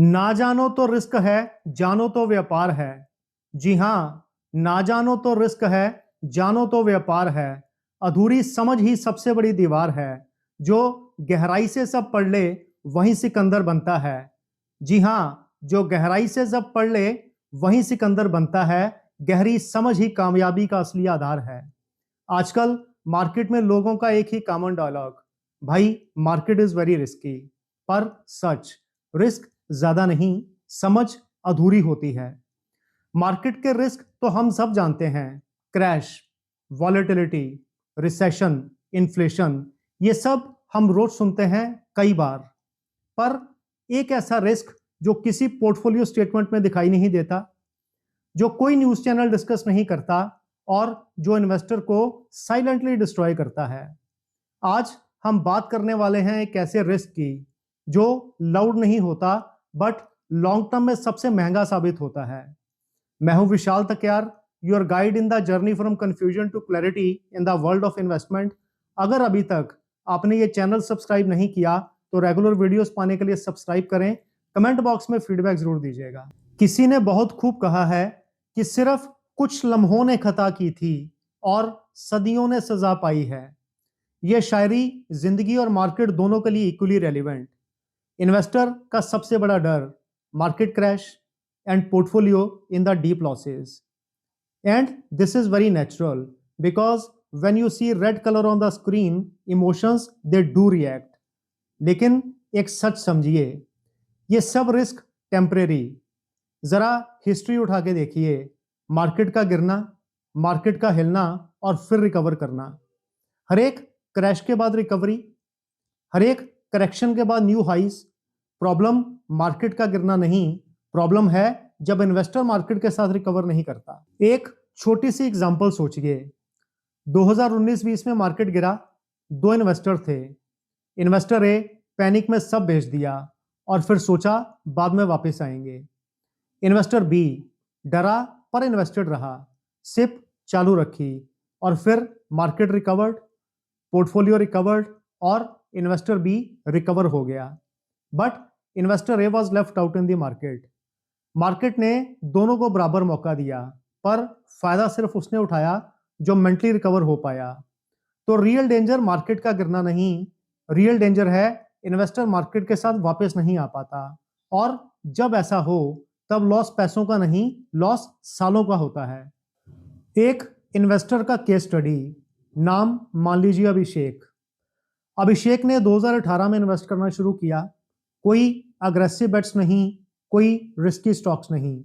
ना जानो तो रिस्क है, जानो तो व्यापार है। जी हाँ, ना जानो तो रिस्क है, जानो तो व्यापार है। अधूरी समझ ही सबसे बड़ी दीवार है। जो गहराई से सब पढ़ ले, वहीं सिकंदर बनता है। जी हाँ, जो गहराई से सब पढ़ ले, वहीं सिकंदर बनता है। गहरी समझ ही कामयाबी का असली आधार है। आजकल मार्केट में लोगों का एक ही कॉमन डायलॉग, भाई मार्केट इज वेरी रिस्की। पर सच, रिस्क ज्यादा नहीं, समझ अधूरी होती है। मार्केट के रिस्क तो हम सब जानते हैं, क्रैश, वॉलेटिलिटी, रिसेशन, इन्फ्लेशन, ये सब हम रोज सुनते हैं कई बार। पर एक ऐसा रिस्क जो किसी पोर्टफोलियो स्टेटमेंट में दिखाई नहीं देता, जो कोई न्यूज चैनल डिस्कस नहीं करता और जो इन्वेस्टर को साइलेंटली डिस्ट्रॉय करता है। आज हम बात करने वाले हैं एक ऐसे रिस्क की जो लाउड नहीं होता, बट लॉन्ग टर्म में सबसे महंगा साबित होता है। मैं हूं Vishal Takyar, your guide in the journey from confusion to clarity in the world of investment. अगर अभी तक आपने ये चैनल सब्सक्राइब नहीं किया तो रेगुलर वीडियोस पाने के लिए सब्सक्राइब करें। कमेंट बॉक्स में फीडबैक जरूर दीजिएगा। किसी ने बहुत खूब कहा है कि सिर्फ कुछ लम्हों ने खता की थी और सदियों ने सजा पाई है। यह शायरी जिंदगी और मार्केट दोनों के लिए इक्वली रेलिवेंट। इन्वेस्टर का सबसे बड़ा डर market crash and portfolio in the deep losses. And this is very natural because when you see red colour on the screen, emotions they do react. लेकिन एक सच समझिए, ये सब रिस्क टेम्परेरी। जरा हिस्ट्री उठा के देखिए, मार्केट का गिरना, मार्केट का हिलना और फिर रिकवर करना। हर एक क्रैश के बाद रिकवरी, हर एक करेक्शन के बाद न्यू हाइस। प्रॉब्लम मार्केट का गिरना नहीं, प्रॉब्लम है जब इन्वेस्टर मार्केट के साथ रिकवर नहीं करता। एक छोटी सी एग्जांपल सोचिए, 2019-20 में मार्केट गिरा, दो इन्वेस्टर थे। इन्वेस्टर ए पैनिक में सब बेच दिया और फिर सोचा बाद में वापस आएंगे। इन्वेस्टर बी डरा पर इन्वेस्टेड रहा, सिप चालू रखी और फिर मार्केट रिकवर्ड, पोर्टफोलियो रिकवर्ड और इन्वेस्टर बी रिकवर हो गया। But investor A was left out in the market. Market ने दोनों को बराबर मौका दिया, पर फायदा सिर्फ उसने उठाया जो मेंटली रिकवर हो पाया। तो रियल डेंजर मार्केट का गिरना नहीं, रियल डेंजर है इन्वेस्टर मार्केट के साथ वापस नहीं आ पाता। और जब ऐसा हो तब लॉस पैसों का नहीं, लॉस सालों का होता है। एक इन्वेस्टर का केस स्टडी, नाम मान लीजिए अभिषेक। अभिषेक ने 2018 में इन्वेस्ट करना शुरू किया। कोई अग्रेसिव बेट्स नहीं, कोई रिस्की स्टॉक्स नहीं,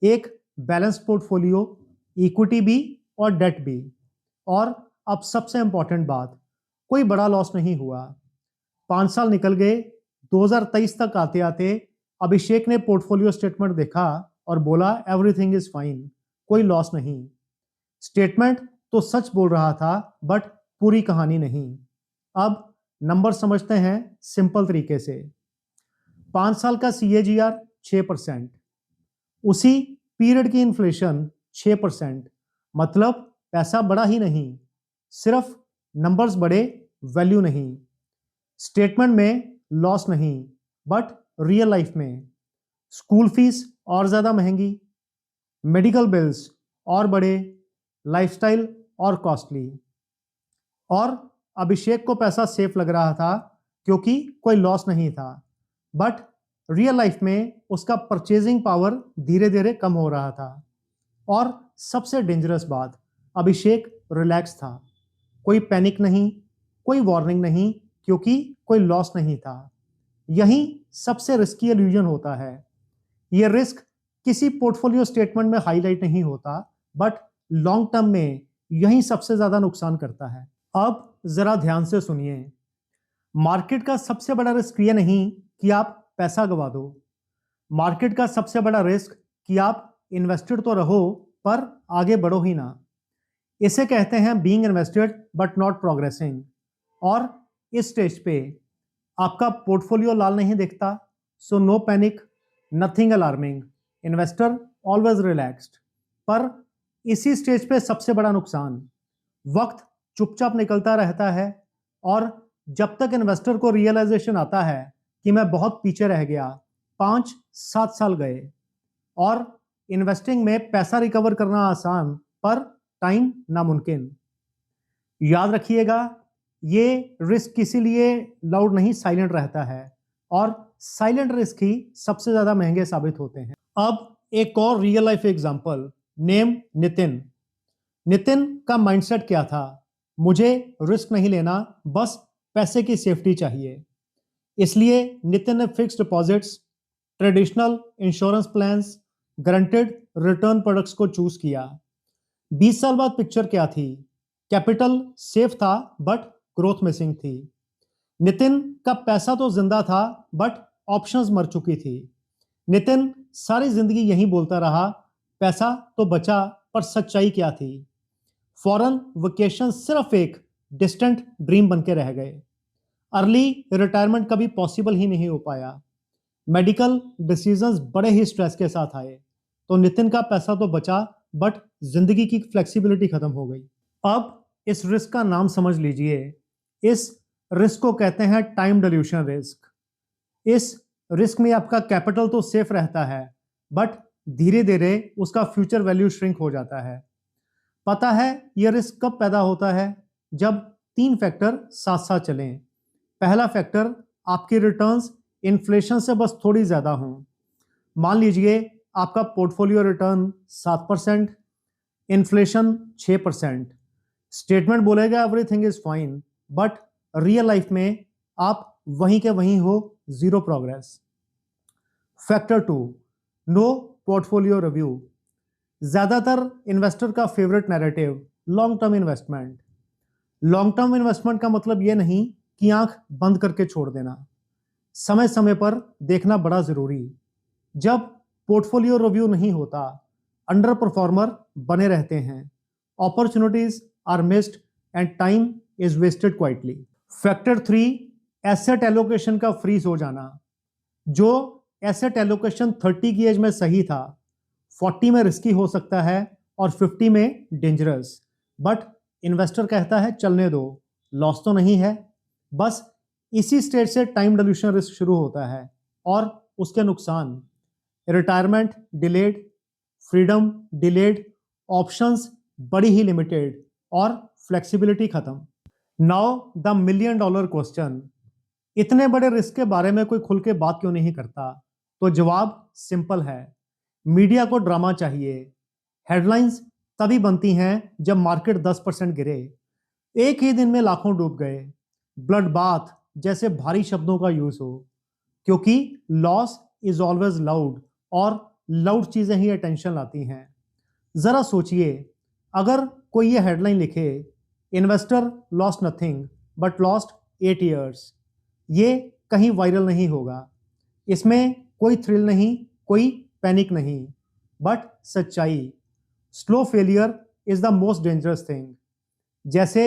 एक बैलेंस पोर्टफोलियो, इक्विटी भी और डेट भी। और अब सबसे इंपॉर्टेंट बात, कोई बड़ा लॉस नहीं हुआ। 5 साल निकल गए, 2023 तक आते आते अभिषेक ने पोर्टफोलियो स्टेटमेंट देखा और बोला एवरीथिंग इज फाइन, कोई लॉस नहीं। स्टेटमेंट तो सच बोल रहा था, बट पूरी कहानी नहीं। अब नंबर समझते हैं सिंपल तरीके से। 5 साल का CAGR 6%, उसी पीरियड की इन्फ्लेशन 6%। मतलब पैसा बढ़ा ही नहीं, सिर्फ नंबर्स बढ़े, वैल्यू नहीं। स्टेटमेंट में लॉस नहीं, बट रियल लाइफ में स्कूल फीस और ज्यादा महंगी, मेडिकल बिल्स और बड़े, लाइफस्टाइल और कॉस्टली। और अभिषेक को पैसा सेफ लग रहा था क्योंकि कोई लॉस नहीं था, बट रियल लाइफ में उसका परचेजिंग पावर धीरे धीरे कम हो रहा था। और सबसे डेंजरस बात, अभिषेक रिलैक्स था, कोई पैनिक नहीं, कोई वार्निंग नहीं, क्योंकि कोई लॉस नहीं था। यही सबसे रिस्की इल्यूजन होता है। यह रिस्क किसी पोर्टफोलियो स्टेटमेंट में हाईलाइट नहीं होता, बट लॉन्ग टर्म में यही सबसे ज्यादा नुकसान करता है। अब जरा ध्यान से सुनिए, मार्केट का सबसे बड़ा रिस्क यह नहीं कि आप पैसा गवा दो। मार्केट का सबसे बड़ा रिस्क कि आप इन्वेस्टेड तो रहो पर आगे बढ़ो ही ना। इसे कहते हैं being invested but not progressing. और इस स्टेज पे आपका पोर्टफोलियो लाल नहीं दिखता, so no panic, nothing alarming, investor always relaxed. पर इसी स्टेज पे सबसे बड़ा नुकसान, वक्त चुपचाप निकलता रहता है और जब तक इन्वेस्टर को रियलाइजेशन आता है कि मैं बहुत पीछे रह गया, 5-7 साल गए और इन्वेस्टिंग में पैसा रिकवर करना आसान पर टाइम नामुमकिन। याद रखिएगा, ये रिस्क किसी लिए लाउड नहीं साइलेंट रहता है और साइलेंट रिस्क ही सबसे ज्यादा महंगे साबित होते हैं। अब एक और real life example, name Nitin. Nitin का माइंडसेट क्या था? मुझे रिस्क नहीं लेना, बस पैसे की सेफ्टी चाहिए। इसलिए नितिन ने fixed deposits, traditional insurance plans, guaranteed return products को चूज किया। 20 साल बाद पिक्चर क्या थी? कैपिटल सेफ था बट ग्रोथ मिसिंग थी। नितिन का पैसा तो जिंदा था बट ऑप्शंस मर चुकी थी। नितिन सारी जिंदगी यही बोलता रहा, पैसा तो बचा, पर सच्चाई क्या थी? फॉरेन वेकेशन सिर्फ एक डिस्टेंट ड्रीम बन के रह गए। अर्ली रिटायरमेंट कभी पॉसिबल ही नहीं हो पाया। मेडिकल डिसीजंस बड़े ही स्ट्रेस के साथ आए। तो नितिन का पैसा तो बचा बट जिंदगी की फ्लेक्सिबिलिटी खत्म हो गई। अब इस रिस्क का नाम समझ लीजिए। इस रिस्क को कहते हैं टाइम डिल्यूशन रिस्क। इस रिस्क में आपका कैपिटल तो सेफ रहता है बट धीरे धीरे उसका फ्यूचर वैल्यू श्रिंक हो जाता है। पता है यह रिस्क कब पैदा होता है? जब 3 फैक्टर साथ साथ चलें। पहला फैक्टर, आपकी रिटर्न्स इन्फ्लेशन से बस थोड़ी ज्यादा हों। मान लीजिए आपका पोर्टफोलियो रिटर्न 7%, इन्फ्लेशन 6%। स्टेटमेंट बोलेगा everything is fine, but real life में आप वहीं के वहीं हो, zero progress. Factor 2, no portfolio review. ज्यादातर इन्वेस्टर का favourite narrative, long term investment. Long term investment का मतलब यह नहीं कि आंख बंद करके छोड़ देना। समय समय पर देखना बड़ा जरूरी। जब पोर्टफोलियो रिव्यू नहीं होता, अंडर परफॉर्मर बने रहते हैं, opportunities are missed and time is wasted quietly. Factor 3, asset allocation का फ्रीज हो जाना। जो एसेट एलोकेशन 30 की एज में सही था, 40 में रिस्की हो सकता है और 50 में डेंजरस। बट इन्वेस्टर कहता है चलने दो, लॉस तो नहीं है। बस इसी स्टेज से टाइम डिल्यूशन रिस्क शुरू होता है और उसके नुकसान, retirement delayed, freedom delayed, options बड़ी ही लिमिटेड और फ्लेक्सिबिलिटी खत्म। नाउ द $1 million क्वेश्चन, इतने बड़े रिस्क के बारे में कोई खुल के बात क्यों नहीं करता? तो जवाब सिंपल है, मीडिया को ड्रामा चाहिए। हेडलाइंस तभी बनती हैं जब मार्केट 10% गिरे, एक ही दिन में लाखों डूब गए, ब्लड बाथ जैसे भारी शब्दों का यूज हो, क्योंकि लॉस इज ऑलवेज लाउड और लाउड चीजें ही अटेंशन लाती हैं। जरा सोचिए, अगर कोई ये हेडलाइन लिखे, investor lost nothing but lost 8 years, ये कहीं वायरल नहीं होगा। इसमें कोई थ्रिल नहीं, कोई पैनिक नहीं, बट सच्चाई। Slow failure is the most dangerous thing. जैसे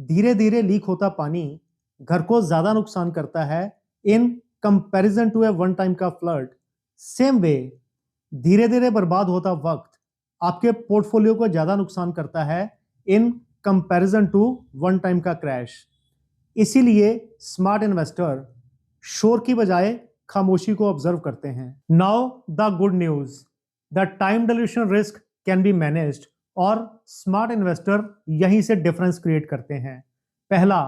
धीरे धीरे लीक होता पानी घर को ज्यादा नुकसान करता है in comparison to a one time का फ्लड, सेम वे धीरे धीरे बर्बाद होता वक्त आपके पोर्टफोलियो को ज्यादा नुकसान करता है in comparison to one time का क्रैश। इसीलिए स्मार्ट इन्वेस्टर शोर की बजाय खामोशी को ऑब्जर्व करते हैं। Now the good news, the time dilution risk can be managed और स्मार्ट इन्वेस्टर यहीं से डिफरेंस क्रिएट करते हैं। पहला,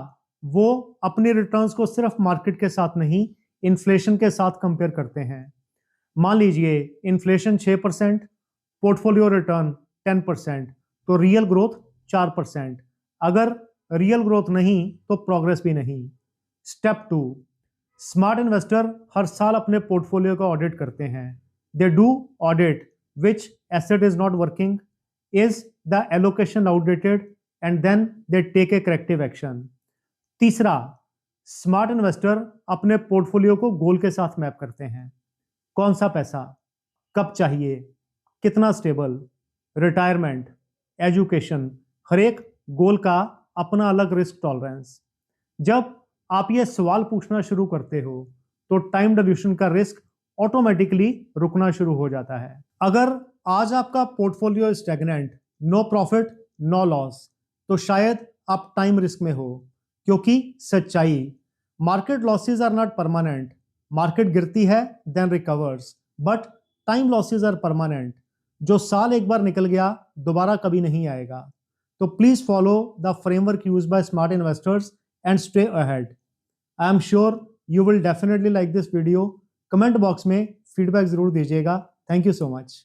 वो अपनी रिटर्न्स को सिर्फ मार्केट के साथ नहीं, इन्फ्लेशन के साथ कंपेयर करते हैं। मान लीजिए इन्फ्लेशन 6%, पोर्टफोलियो रिटर्न 10%, तो रियल ग्रोथ 4%। अगर रियल ग्रोथ नहीं तो प्रोग्रेस भी नहीं। स्टेप 2, स्मार्ट इन्वेस्टर हर साल अपने पोर्टफोलियो का ऑडिट करते हैं। They do audit which asset is not working, is the allocation outdated, and then they take a corrective action. तीसरा, स्मार्ट इन्वेस्टर अपने पोर्टफोलियो को गोल के साथ मैप करते हैं। कौन सा पैसा कब चाहिए, कितना स्टेबल, रिटायरमेंट, एजुकेशन, हर एक गोल का अपना अलग रिस्क टॉलरेंस। जब आप ये सवाल पूछना शुरू करते हो तो टाइम डिल्यूशन का रिस्क ऑटोमेटिकली रुकना शुरू हो जाता है। अगर आज आपका portfolio stagnant, no profit no loss, तो शायद आप टाइम रिस्क में हो, क्योंकि सच्चाई, market losses are not permanent, market गिरती है then recovers, but time losses are permanent. जो साल एक बार निकल गया दोबारा कभी नहीं आएगा। तो please follow the framework use by smart investors and stay ahead. I am sure you will definitely like this video. Comment box में फीडबैक जरूर दीजिएगा। Thank you so much.